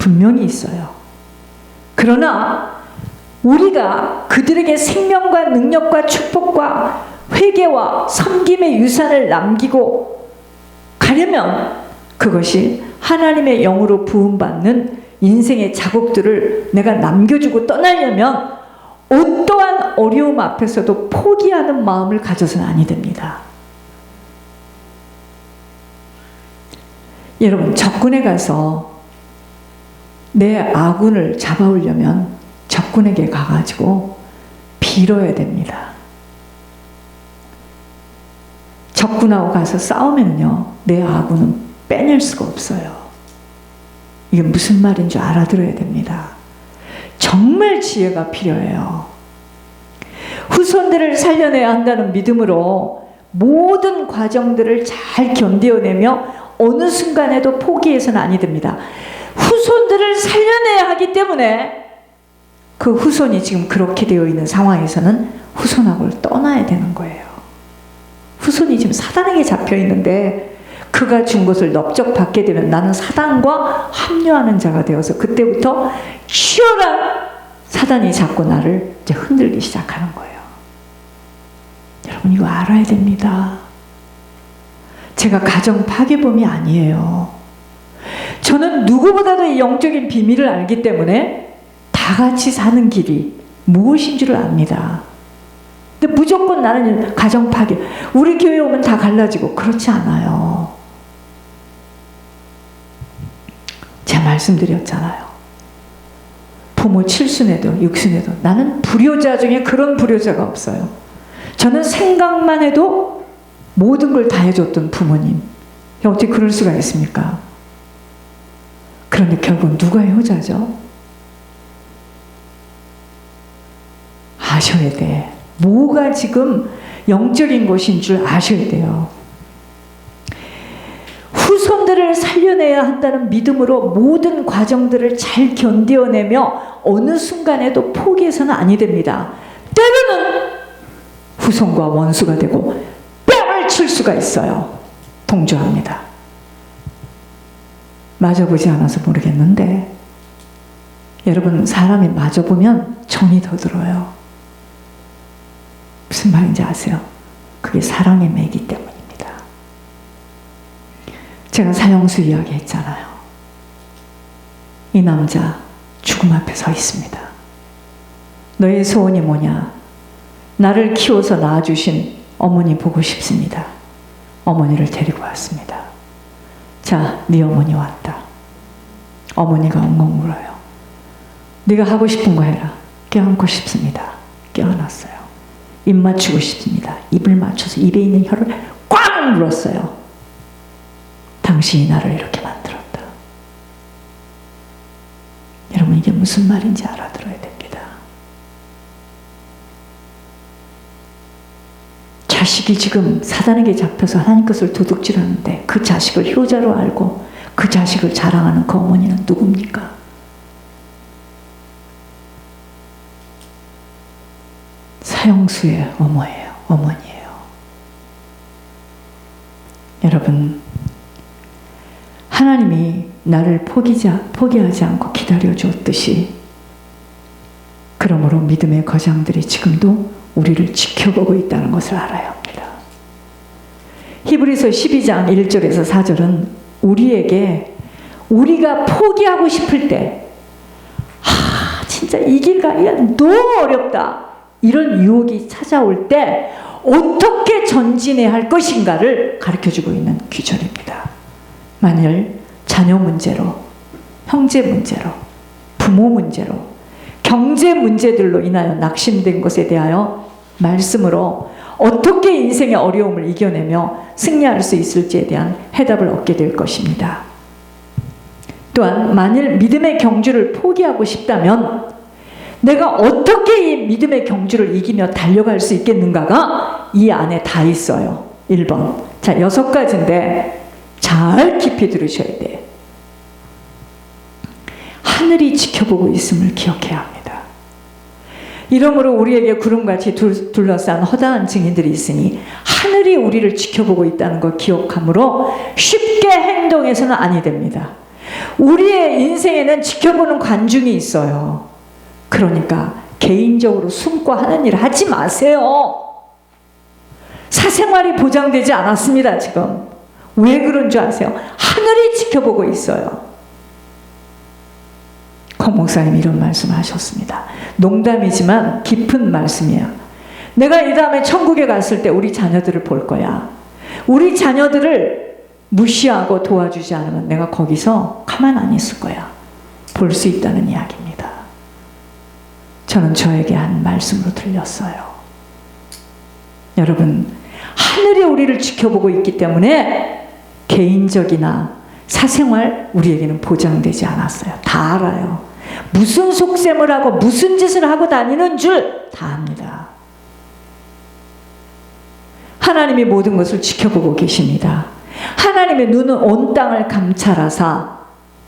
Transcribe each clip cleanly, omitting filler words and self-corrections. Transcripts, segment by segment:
분명히 있어요. 그러나 우리가 그들에게 생명과 능력과 축복과 회개와 섬김의 유산을 남기고 가려면 그것이 하나님의 영으로 부음받는 인생의 자국들을 내가 남겨주고 떠나려면 어떠한 어려움 앞에서도 포기하는 마음을 가져서는 아니 됩니다. 여러분, 적군에 가서 내 아군을 잡아오려면 적군에게 가가지고 빌어야 됩니다. 적군하고 가서 싸우면요, 내 아군은 빼낼 수가 없어요. 이게 무슨 말인 줄 알아들어야 됩니다. 정말 지혜가 필요해요. 후손들을 살려내야 한다는 믿음으로 모든 과정들을 잘 견뎌내며 어느 순간에도 포기해서는 아니 됩니다. 후손들을 살려내야 하기 때문에 그 후손이 지금 그렇게 되어 있는 상황에서는 후손하고를 떠나야 되는 거예요. 후손이 지금 사단에게 잡혀 있는데 그가 준 것을 넓적받게 되면 나는 사단과 합류하는 자가 되어서 그때부터 치열한 사단이 자꾸 나를 이제 흔들기 시작하는 거예요. 여러분, 이거 알아야 됩니다. 제가 가정 파괴범이 아니에요. 저는 누구보다도 이 영적인 비밀을 알기 때문에 다 같이 사는 길이 무엇인 줄을 압니다. 근데 무조건 나는 가정 파괴, 우리 교회 오면 다 갈라지고, 그렇지 않아요. 제가 말씀드렸잖아요. 부모 7순에도 6순에도 나는 불효자 중에 그런 불효자가 없어요. 저는 생각만 해도 모든 걸 다 해줬던 부모님. 어떻게 그럴 수가 있습니까? 그런데 결국 누가 효자죠? 아셔야 돼. 뭐가 지금 영적인 것인 줄 아셔야 돼요. 후손들을 살려내야 한다는 믿음으로 모든 과정들을 잘 견뎌내며 어느 순간에도 포기해서는 아니 됩니다. 때로는 후손과 원수가 되고 뺨을 칠 수가 있어요. 동조합니다. 맞아보지 않아서 모르겠는데 여러분, 사람이 맞아보면 정이 더 들어요. 무슨 말인지 아세요? 그게 사랑의 매이기 때문입니다. 제가 사형수 이야기 했잖아요. 이 남자 죽음 앞에 서 있습니다. 너의 소원이 뭐냐? 나를 키워서 낳아주신 어머니 보고 싶습니다. 어머니를 데리고 왔습니다. 자, 네 어머니 왔다. 어머니가 엉엉 울어요. 네가 하고 싶은 거 해라. 껴안고 싶습니다. 껴안았어요. 입 맞추고 싶습니다. 입을 맞춰서 입에 있는 혀를 꽉 물었어요. 당신이 나를 이렇게 만들었다. 여러분, 이게 무슨 말인지 알아들어야 됩니다. 자식이 지금 사단에게 잡혀서 하나님 것을 도둑질하는데 그 자식을 효자로 알고 그 자식을 자랑하는 그 어머니는 누굽니까? 사형수의 어머니예요. 여러분, 하나님이 나를 포기하지 않고 기다려 주었듯이 그러므로 믿음의 거장들이 지금도 우리를 지켜보고 있다는 것을 알아야 합니다. 히브리서 12장 1절에서 4절은 우리에게 우리가 포기하고 싶을 때 진짜 이 길 가기가 너무 어렵다, 이런 유혹이 찾아올 때 어떻게 전진해야 할 것인가를 가르쳐주고 있는 귀절입니다. 만일 자녀 문제로, 형제 문제로, 부모 문제로, 경제 문제들로 인하여 낙심된 것에 대하여 말씀으로 어떻게 인생의 어려움을 이겨내며 승리할 수 있을지에 대한 해답을 얻게 될 것입니다. 또한 만일 믿음의 경주를 포기하고 싶다면 내가 어떻게 이 믿음의 경주를 이기며 달려갈 수 있겠는가가 이 안에 다 있어요. 1번. 자, 6가지인데 잘 깊이 들으셔야 돼요. 하늘이 지켜보고 있음을 기억해야 합니다. 이러므로 우리에게 구름같이 둘러싼 허다한 증인들이 있으니 하늘이 우리를 지켜보고 있다는 걸 기억함으로 쉽게 행동해서는 아니 됩니다. 우리의 인생에는 지켜보는 관중이 있어요. 그러니까 개인적으로 숨고 하는 일 하지 마세요. 사생활이 보장되지 않았습니다, 지금. 왜 그런 줄 아세요? 하늘이 지켜보고 있어요. 권 목사님 이런 말씀 하셨습니다. 농담이지만 깊은 말씀이야. 내가 이 다음에 천국에 갔을 때 우리 자녀들을 볼 거야. 우리 자녀들을 무시하고 도와주지 않으면 내가 거기서 가만 안 있을 거야. 볼 수 있다는 이야기입니다. 저는 저에게 한 말씀으로 들렸어요. 여러분, 하늘이 우리를 지켜보고 있기 때문에 개인적이나 사생활 우리에게는 보장되지 않았어요. 다 알아요. 무슨 속셈을 하고 무슨 짓을 하고 다니는 줄 다 압니다. 하나님이 모든 것을 지켜보고 계십니다. 하나님의 눈은 온 땅을 감찰하사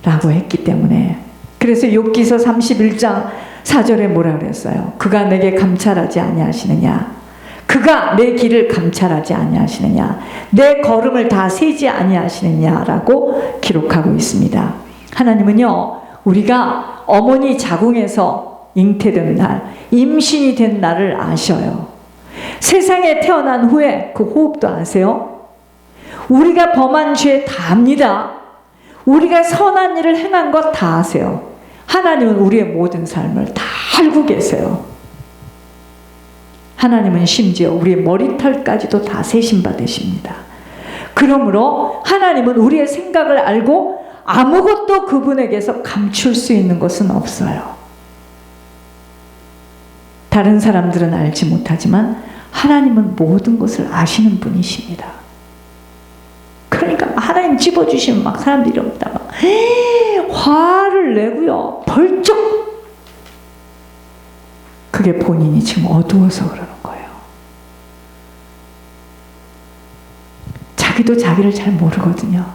라고 했기 때문에, 그래서 욥기서 31장 4절에 뭐라 그랬어요? 그가 내게 감찰하지 아니하시느냐? 그가 내 길을 감찰하지 아니하시느냐? 내 걸음을 다 세지 아니하시느냐라고 기록하고 있습니다. 하나님은요, 우리가 어머니 자궁에서 잉태된 날, 임신이 된 날을 아셔요. 세상에 태어난 후에 그 호흡도 아세요? 우리가 범한 죄 다 압니다. 우리가 선한 일을 행한 것 다 아세요. 하나님은 우리의 모든 삶을 다 알고 계세요. 하나님은 심지어 우리의 머리털까지도 다 세신 바 되십니다. 그러므로 하나님은 우리의 생각을 알고 아무것도 그분에게서 감출 수 있는 것은 없어요. 다른 사람들은 알지 못하지만 하나님은 모든 것을 아시는 분이십니다. 그러니까 하나님 집어주시면 막 사람들이 이럽니다. 막 화를 내고요. 벌쩍. 그게 본인이 지금 어두워서 그러는 거예요. 자기도 자기를 잘 모르거든요.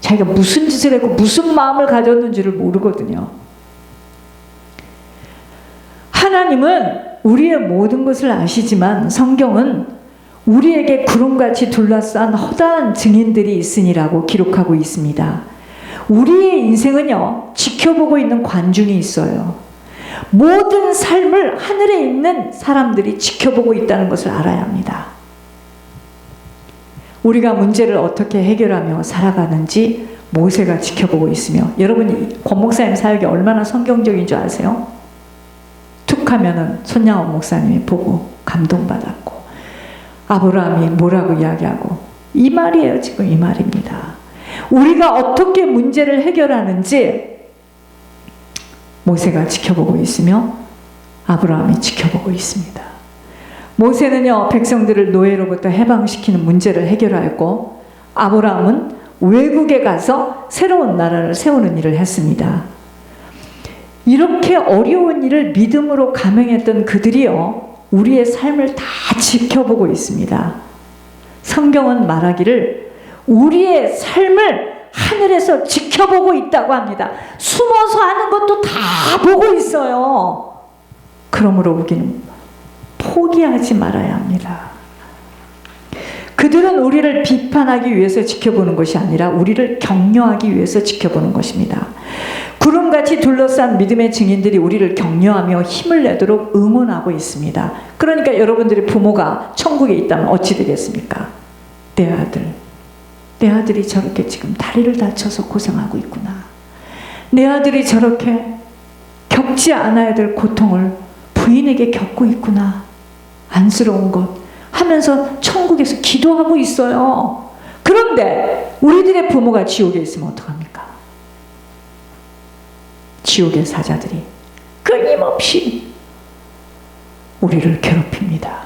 자기가 무슨 짓을 했고 무슨 마음을 가졌는지를 모르거든요. 하나님은 우리의 모든 것을 아시지만 성경은 우리에게 구름같이 둘러싼 허다한 증인들이 있으니라고 기록하고 있습니다. 우리의 인생은요, 지켜보고 있는 관중이 있어요. 모든 삶을 하늘에 있는 사람들이 지켜보고 있다는 것을 알아야 합니다. 우리가 문제를 어떻게 해결하며 살아가는지 모세가 지켜보고 있으며, 여러분이 권 목사님 사역이 얼마나 성경적인 줄 아세요? 툭 하면은 손양원 목사님이 보고 감동받았고, 아브라함이 뭐라고 이야기하고, 이 말이에요. 지금 이 말입니다. 우리가 어떻게 문제를 해결하는지 모세가 지켜보고 있으며 아브라함이 지켜보고 있습니다. 모세는요, 백성들을 노예로부터 해방시키는 문제를 해결하였고, 아브라함은 외국에 가서 새로운 나라를 세우는 일을 했습니다. 이렇게 어려운 일을 믿음으로 감행했던 그들이요, 우리의 삶을 다 지켜보고 있습니다. 성경은 말하기를 우리의 삶을 하늘에서 지켜보고 있다고 합니다. 숨어서 하는 것도 다 보고 있어요. 그러므로 우리는 포기하지 말아야 합니다. 그들은 우리를 비판하기 위해서 지켜보는 것이 아니라 우리를 격려하기 위해서 지켜보는 것입니다. 구름같이 둘러싼 믿음의 증인들이 우리를 격려하며 힘을 내도록 응원하고 있습니다. 그러니까 여러분들의 부모가 천국에 있다면 어찌 되겠습니까? 내 아들이 저렇게 지금 다리를 다쳐서 고생하고 있구나. 내 아들이 저렇게 겪지 않아야 될 고통을 부인에게 겪고 있구나. 안쓰러운 것 하면서 천국에서 기도하고 있어요. 그런데 우리들의 부모가 지옥에 있으면 어떡합니까? 지옥의 사자들이 끊임없이 우리를 괴롭힙니다.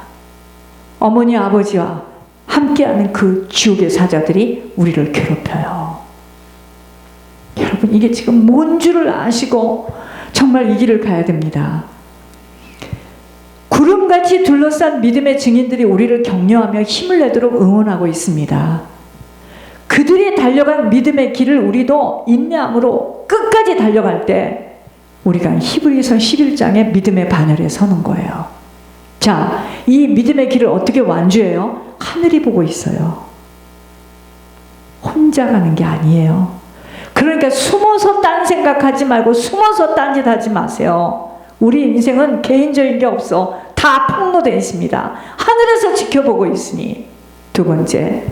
어머니 아버지와 함께하는 그 지옥의 사자들이 우리를 괴롭혀요. 여러분, 이게 지금 뭔 줄을 아시고 정말 이 길을 가야 됩니다. 구름같이 둘러싼 믿음의 증인들이 우리를 격려하며 힘을 내도록 응원하고 있습니다. 그들이 달려간 믿음의 길을 우리도 인내함으로 끝까지 달려갈 때 우리가 히브리서 11장의 믿음의 반열에 서는 거예요. 자, 이 믿음의 길을 어떻게 완주해요? 하늘이 보고 있어요. 혼자 가는 게 아니에요. 그러니까 숨어서 딴 생각하지 말고 숨어서 딴짓 하지 마세요. 우리 인생은 개인적인 게 없어. 다 폭로되어 있습니다. 하늘에서 지켜보고 있으니. 두 번째,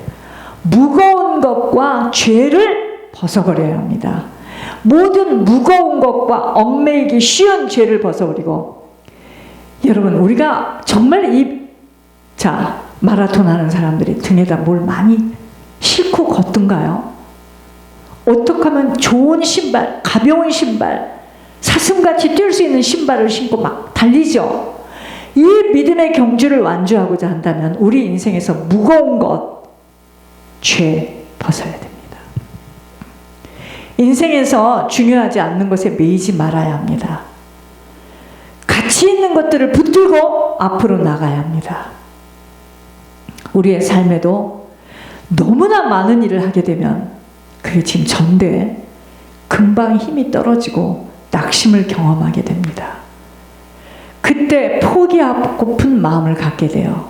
무거운 것과 죄를 벗어버려야 합니다. 모든 무거운 것과 얽매이기 쉬운 죄를 벗어버리고, 여러분, 우리가 정말 마라톤 하는 사람들이 등에다 뭘 많이 싣고 걷던가요? 어떻게 하면 좋은 신발, 가벼운 신발, 사슴같이 뛸 수 있는 신발을 신고 막 달리죠. 이 믿음의 경주를 완주하고자 한다면 우리 인생에서 무거운 것, 죄 벗어야 됩니다. 인생에서 중요하지 않는 것에 매이지 말아야 합니다. 가치 있는 것들을 붙들고 앞으로 나가야 합니다. 우리의 삶에도 너무나 많은 일을 하게 되면 그게 지금 전대에 금방 힘이 떨어지고 낙심을 경험하게 됩니다. 그때 포기하고픈 마음을 갖게 돼요.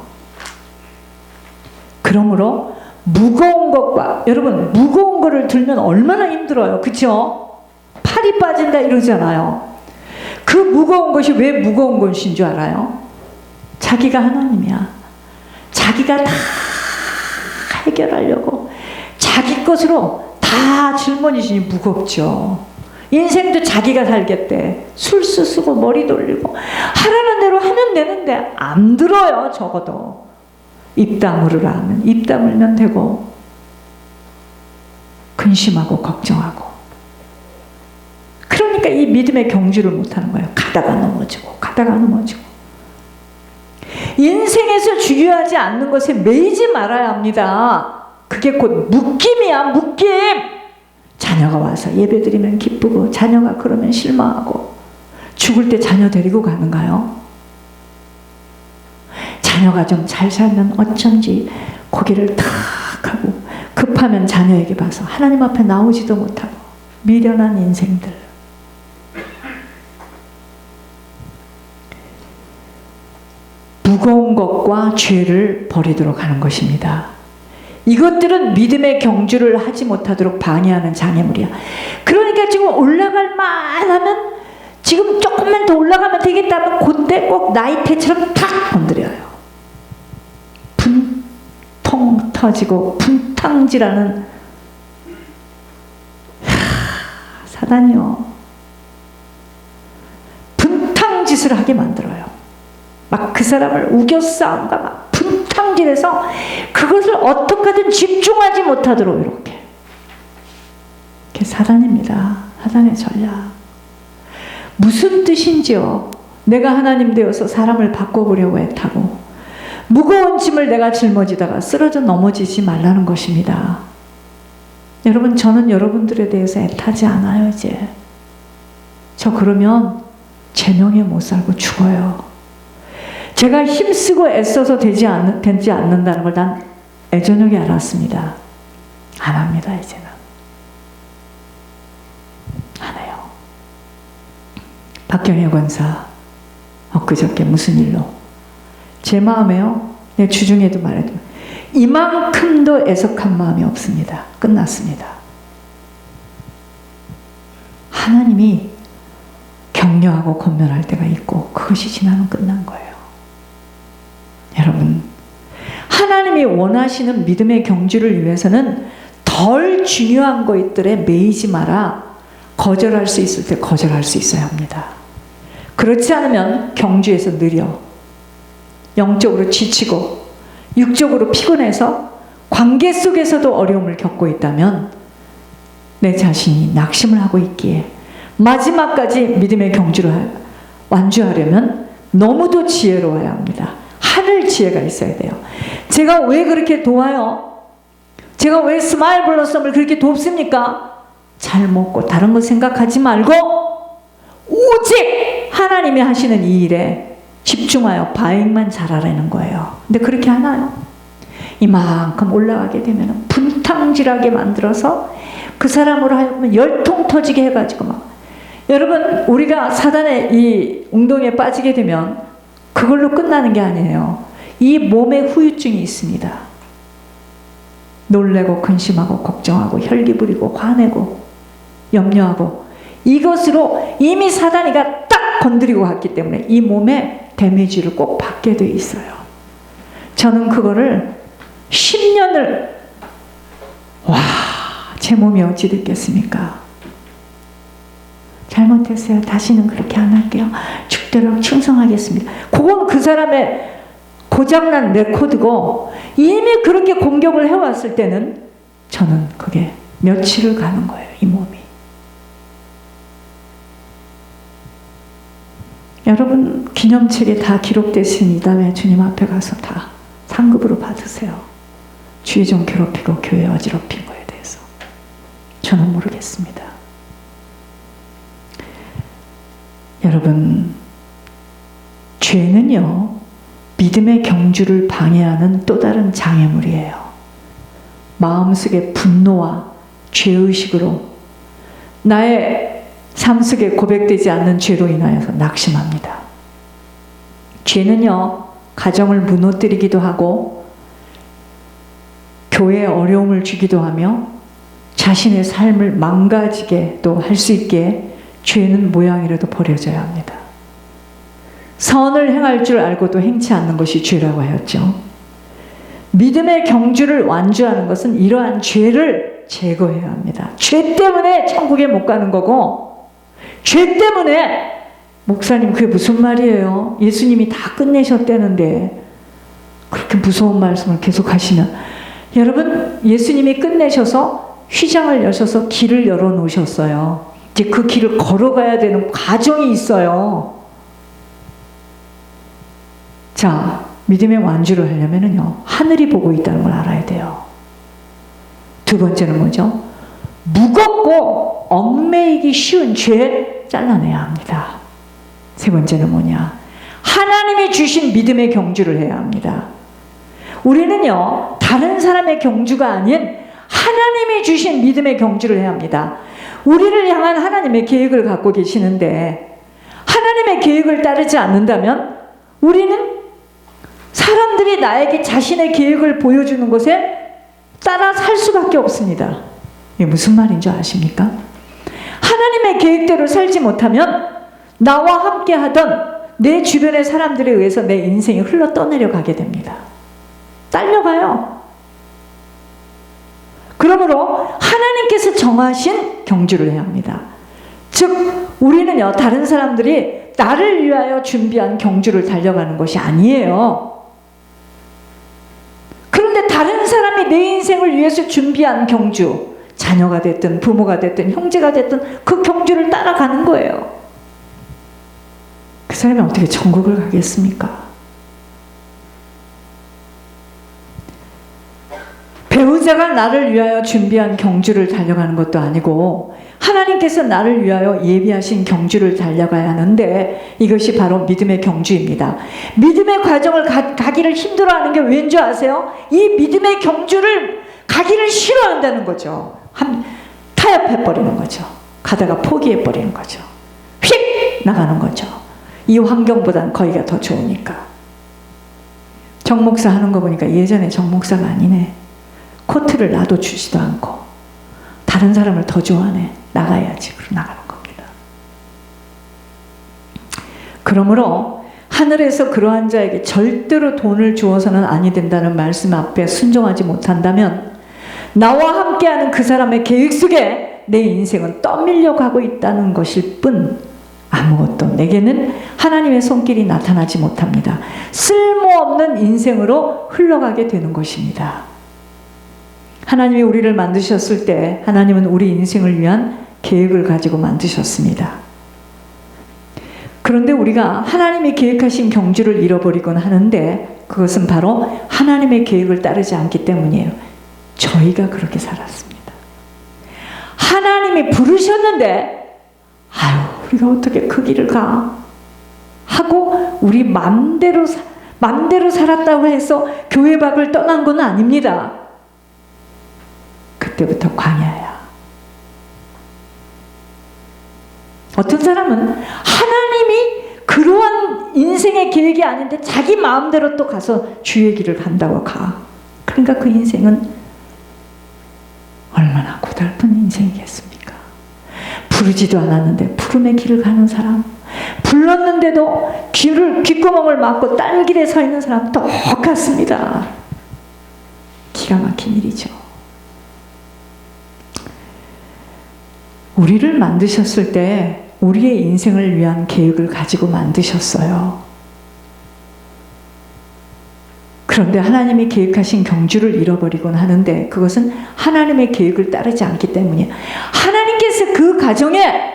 그러므로 무거운 것과, 여러분, 무거운 거를 들면 얼마나 힘들어요. 그쵸? 팔이 빠진다 이러잖아요. 그 무거운 것이 왜 무거운 것인 줄 알아요? 자기가 하나님이야. 자기가 다 해결하려고 자기 것으로 다 짊어지시니 무겁죠. 인생도 자기가 살겠대. 술수 쓰고 머리 돌리고 하라는 대로 하면 되는데 안 들어요. 적어도 입 다물으라 하면 입 다물면 되고, 근심하고 걱정하고. 그러니까 이 믿음의 경주를 못하는 거예요. 가다가 넘어지고 가다가 넘어지고. 인생에서 중요하지 않는 것에 매이지 말아야 합니다. 그게 곧 묶임이야. 묶임. 자녀가 와서 예배드리면 기쁘고 자녀가 그러면 실망하고. 죽을 때 자녀 데리고 가는가요? 자녀가 좀 잘 살면 어쩐지 고개를 탁 하고, 급하면 자녀에게 봐서 하나님 앞에 나오지도 못하고 미련한 인생들. 무거운 것과 죄를 버리도록 하는 것입니다. 이것들은 믿음의 경주를 하지 못하도록 방해하는 장애물이야. 그러니까 지금 올라갈 만하면, 지금 조금만 더 올라가면 되겠다면 그때 꼭 나이테처럼 탁 건드려요. 분통 터지고 분탕질하는 사단이요. 분탕짓을 하게 만들어요. 막 그 사람을 우겨싸움과 막 분탕질해서 그것을 어떻게든 집중하지 못하도록 이렇게. 그게 사단입니다. 사단의 전략. 무슨 뜻인지요? 내가 하나님 되어서 사람을 바꿔보려고 애타고 무거운 짐을 내가 짊어지다가 쓰러져 넘어지지 말라는 것입니다. 여러분, 저는 여러분들에 대해서 애타지 않아요. 이제 저 그러면 제 명예 못 살고 죽어요. 제가 힘쓰고 애써서 되지 않는다는 걸 난 애저녁에 알았습니다. 안 합니다. 이제는 안 해요. 박경혜 권사 엊그저께 무슨 일로 제 마음에요, 내 주중에도 말했지만 이만큼도 애석한 마음이 없습니다. 끝났습니다. 하나님이 격려하고 권면할 때가 있고 그것이 지나면 끝난 거예요. 여러분, 하나님이 원하시는 믿음의 경주를 위해서는 덜 중요한 것들에 매이지 마라. 거절할 수 있을 때 거절할 수 있어야 합니다. 그렇지 않으면 경주에서 느려, 영적으로 지치고 육적으로 피곤해서 관계 속에서도 어려움을 겪고 있다면 내 자신이 낙심을 하고 있기에 마지막까지 믿음의 경주를 완주하려면 너무도 지혜로워야 합니다. 하늘 지혜가 있어야 돼요. 제가 왜 그렇게 도와요? 제가 왜 스마일 블러썸을 그렇게 돕습니까? 잘 먹고 다른 거 생각하지 말고 오직 하나님이 하시는 이 일에 집중하여 바잉만 잘하라는 거예요. 근데 그렇게 하나요? 이만큼 올라가게 되면 분탕질하게 만들어서 그 사람으로 하여금 열통 터지게 해가지고 막. 여러분, 우리가 사단의 이 웅덩이에 빠지게 되면 그걸로 끝나는 게 아니에요. 이 몸에 후유증이 있습니다. 놀래고 근심하고 걱정하고 혈기 부리고 화내고 염려하고 이것으로 이미 사단이가 딱 건드리고 갔기 때문에 이 몸에 데미지를 꼭 받게 돼 있어요. 저는 그거를 10년을 제 몸이 어찌 됐겠습니까? 잘못했어요. 다시는 그렇게 안 할게요. 죽도록 충성하겠습니다. 그건 그 사람의 고장난 레코드고 이미 그렇게 공격을 해왔을 때는 저는 그게 며칠을 가는 거예요. 이 몸이. 여러분 기념책에 다 기록됐으니 왜 주님 앞에 가서 다 상급으로 받으세요. 주의 종 괴롭히고 교회 어지럽힌 거에 대해서. 저는 모르겠습니다. 여러분, 죄는요, 믿음의 경주를 방해하는 또 다른 장애물이에요. 마음속의 분노와 죄의식으로 나의 삶 속에 고백되지 않는 죄로 인하여서 낙심합니다. 죄는요, 가정을 무너뜨리기도 하고 교회에 어려움을 주기도 하며 자신의 삶을 망가지게 또 할 수 있게 죄는 모양이라도 버려져야 합니다. 선을 행할 줄 알고도 행치 않는 것이 죄라고 하였죠. 믿음의 경주를 완주하는 것은 이러한 죄를 제거해야 합니다. 죄 때문에 천국에 못 가는 거고, 죄 때문에 목사님 그게 무슨 말이에요? 예수님이 다 끝내셨다는데 그렇게 무서운 말씀을 계속 하시면, 여러분 예수님이 끝내셔서 휘장을 여셔서 길을 열어놓으셨어요. 이제 그 길을 걸어가야 되는 과정이 있어요. 자, 믿음의 완주를 하려면요, 하늘이 보고 있다는 걸 알아야 돼요. 두 번째는 뭐죠? 무겁고 얽매이기 쉬운 죄 잘라내야 합니다. 세 번째는 뭐냐? 하나님이 주신 믿음의 경주를 해야 합니다. 우리는요, 다른 사람의 경주가 아닌 하나님이 주신 믿음의 경주를 해야 합니다. 우리를 향한 하나님의 계획을 갖고 계시는데 하나님의 계획을 따르지 않는다면 우리는 사람들이 나에게 자신의 계획을 보여주는 것에 따라 살 수밖에 없습니다. 이게 무슨 말인 줄 아십니까? 하나님의 계획대로 살지 못하면 나와 함께 하던 내 주변의 사람들에 의해서 내 인생이 흘러 떠내려 가게 됩니다. 딸려가요. 그러므로 하나님께서 정하신 경주를 해야 합니다. 즉 우리는요, 다른 사람들이 나를 위하여 준비한 경주를 달려가는 것이 아니에요. 그런데 다른 사람이 내 인생을 위해서 준비한 경주, 자녀가 됐든 부모가 됐든 형제가 됐든 그 경주를 따라가는 거예요. 그 사람이 어떻게 천국을 가겠습니까? 배우자가 나를 위하여 준비한 경주를 달려가는 것도 아니고 하나님께서 나를 위하여 예비하신 경주를 달려가야 하는데 이것이 바로 믿음의 경주입니다. 믿음의 과정을 가기를 힘들어하는 게 왠 줄 아세요? 이 믿음의 경주를 가기를 싫어한다는 거죠. 타협해버리는 거죠. 가다가 포기해버리는 거죠. 휙 나가는 거죠. 이 환경보단 거기가 더 좋으니까. 정목사 하는 거 보니까 예전에 정목사가 아니네. 코트를 놔둬주지도 않고 다른 사람을 더 좋아하네. 나가야지. 그러고 나가는 겁니다. 그러므로 하늘에서 그러한 자에게 절대로 돈을 주어서는 아니 된다는 말씀 앞에 순종하지 못한다면 나와 함께하는 그 사람의 계획 속에 내 인생은 떠밀려 가고 있다는 것일 뿐 아무것도 내게는 하나님의 손길이 나타나지 못합니다. 쓸모없는 인생으로 흘러가게 되는 것입니다. 하나님이 우리를 만드셨을 때 하나님은 우리 인생을 위한 계획을 가지고 만드셨습니다. 그런데 우리가 하나님이 계획하신 경주를 잃어버리곤 하는데 그것은 바로 하나님의 계획을 따르지 않기 때문이에요. 저희가 그렇게 살았습니다. 하나님이 부르셨는데 우리가 어떻게 그 길을 가? 하고 우리 맘대로 살았다고 해서 교회 밖을 떠난 건 아닙니다. 그때부터 광야야. 어떤 사람은 하나님이 그러한 인생의 계획이 아닌데 자기 마음대로 또 가서 주의 길을 간다고 가. 그러니까 그 인생은 얼마나 고달픈 인생이겠습니까? 부르지도 않았는데 푸름의 길을 가는 사람, 불렀는데도 귓구멍을 막고 딴 길에 서 있는 사람 똑같습니다. 기가 막힌 일이죠. 우리를 만드셨을 때 우리의 인생을 위한 계획을 가지고 만드셨어요. 그런데 하나님이 계획하신 경주를 잃어버리곤 하는데 그것은 하나님의 계획을 따르지 않기 때문이에요. 하나님께서 그 가정에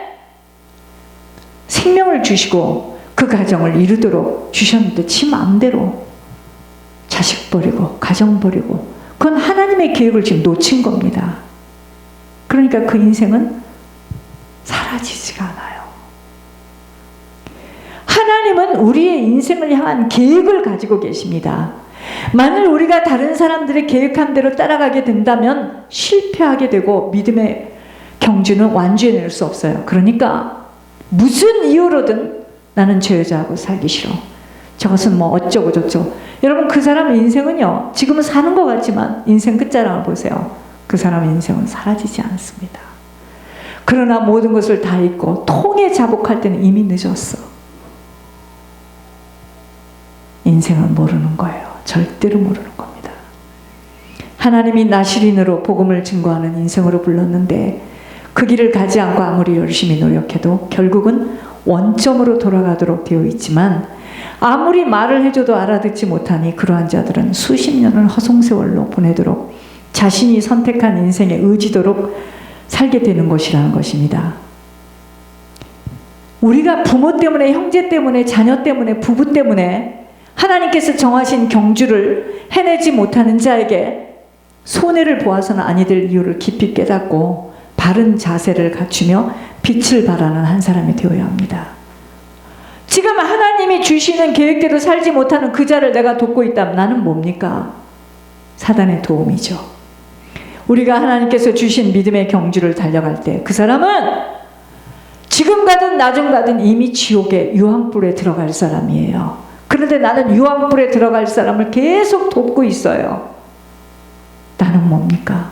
생명을 주시고 그 가정을 이루도록 주셨는데 지 마음대로 자식 버리고 가정 버리고, 그건 하나님의 계획을 지금 놓친 겁니다. 그러니까 그 인생은 사라지지가 않아요. 하나님은 우리의 인생을 향한 계획을 가지고 계십니다. 만일 우리가 다른 사람들의 계획한 대로 따라가게 된다면 실패하게 되고 믿음의 경주는 완주해낼 수 없어요. 그러니까 무슨 이유로든 나는 저 여자하고 살기 싫어, 저것은 뭐 어쩌고 저쩌고. 여러분, 그 사람 인생은요, 지금은 사는 것 같지만 인생 끝자락을 보세요. 그 사람의 인생은 사라지지 않습니다. 그러나 모든 것을 다 잊고 통에 자복할 때는 이미 늦었어. 인생은 모르는 거예요. 절대로 모르는 겁니다. 하나님이 나시린으로 복음을 증거하는 인생으로 불렀는데 그 길을 가지 않고 아무리 열심히 노력해도 결국은 원점으로 돌아가도록 되어 있지만, 아무리 말을 해줘도 알아듣지 못하니 그러한 자들은 수십 년을 허송세월로 보내도록 자신이 선택한 인생에 의지도록 살게 되는 것이라는 것입니다. 우리가 부모 때문에, 형제 때문에, 자녀 때문에, 부부 때문에 하나님께서 정하신 경주를 해내지 못하는 자에게 손해를 보아서는 아니 될 이유를 깊이 깨닫고 바른 자세를 갖추며 빛을 발하는 한 사람이 되어야 합니다. 지금 하나님이 주시는 계획대로 살지 못하는 그 자를 내가 돕고 있다면 나는 뭡니까? 사단의 도움이죠. 우리가 하나님께서 주신 믿음의 경주를 달려갈 때 그 사람은 지금 가든 나중 가든 이미 지옥의 유황불에 들어갈 사람이에요. 그런데 나는 유황불에 들어갈 사람을 계속 돕고 있어요. 나는 뭡니까?